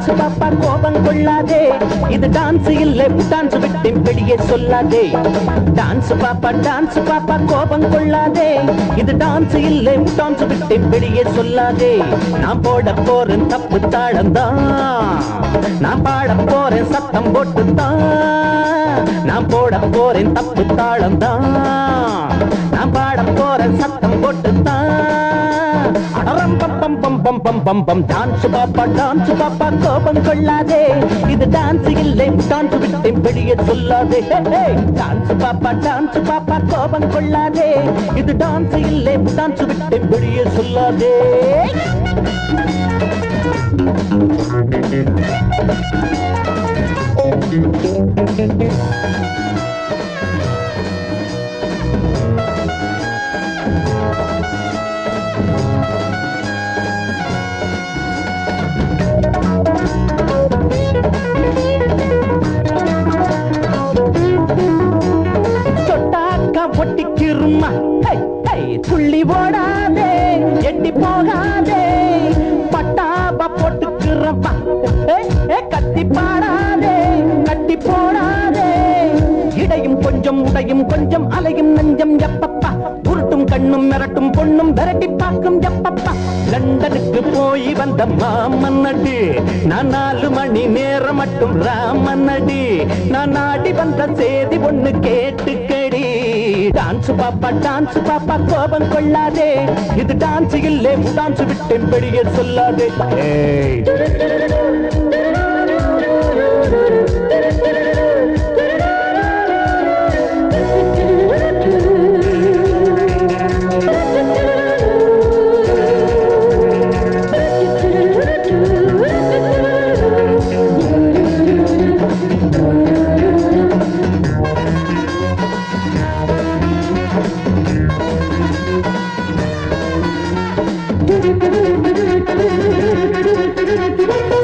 dance பாப்பா கோபம் கொள்ளாதே இது டான்ஸ் இல்லை டான்ஸ் விட்டு வெளியே சொல்லாதே டான்ஸ் பாப்பா கோபம் கொள்ளாதே இது டான்ஸ் இல்லை டான்ஸ் விட்டு வெளியே சொல்லாதே நான் போட போறேன் தப்பு தாளம்தான் நான் பாட போறேன் சத்தம் போட்டுத்தான் நான் போட போறேன் தப்பு தாளம்தான் நான் பாட போறேன் சத்தம் போட்டுத்தான் அடரம் பம் பம் பம் பம் பம் பம் டான்ஸ் பாப்பா கோபம் கொள்ளாதே இது டான்ஸ் இல்லை டான்ஸ் விட்டு வெளியே சொல்லாதே டான்ஸ் பாப்பா கோபம் கொள்ளாதே இது டான்ஸ் இல்லை டான்ஸ் விட்டு வெளியே சொல்லாதே ஒட்டிக்கிருமா துள்ளி ஓடாதே எட்டி போகாதே பட்டாப போட்டுக்கிறப்பா கத்தி பாடாதே கட்டி போடாதே இடையும் கொஞ்சம் உடையும் கொஞ்சம் அலையும் நஞ்சம் எப்பப்பா உருட்டும் கண்ணும் மிரட்டும் பொண்ணும் விரட்டி பார்க்கும் எப்பப்பா லண்டனுக்கு போய் வந்த மாமன்னடி நான் 4 மணி நேரம் மட்டும் ராமன்னடி நான் நாடி வந்த செய்தி ஒண்ணு கேட்டுக்கடி டான்ஸ் பாப்பா கோபம் கொள்ளாதே இது டான்ஸ் இல்லை டான்ஸ் விட்டு வெளியே சொல்லாதே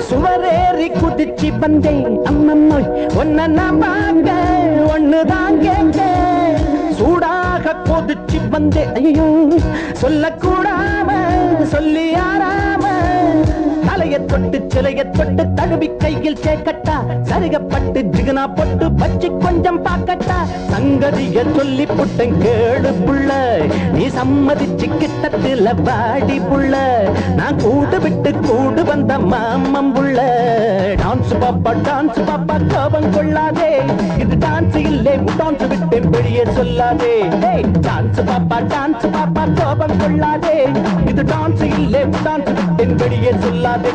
சுவரேறி குதிச்சு வந்தேன் அம்மம்மா ஒன்ன நான் வாங்க ஒண்ணுதான் கேட்க சூடாக கொதிச்சு வந்தேன் ஐயோ சொல்லக்கூடாம சொல்லி ஆறாம தலைய தொட்டு சிலைய தொட்டு தழுவி கையில் சேர்க்கட்டா சருகப்பட்டு ஜிகனா பொட்டு பச்சு கொஞ்சம் பார்க்கட்டா சங்கதிய சொல்லி புட்டன் கேடு புள்ள நீ சம்மதிச்சு கிட்டத்துல வாடி புள்ள நான் கூடு விட்டு கூடு வந்த மாமம் புள்ள டான்ஸ் பாப்பா கோபம் கொள்ளாதே இது டான்ஸ் இல்லை டான்ஸ் விட்டு வெளியே சொல்லாதே டான்ஸ் பாப்பா கோபம் கொள்ளாதே இது டான்ஸ் இல்லை டான்ஸ் விட்டு வெளியே சொல்லாதே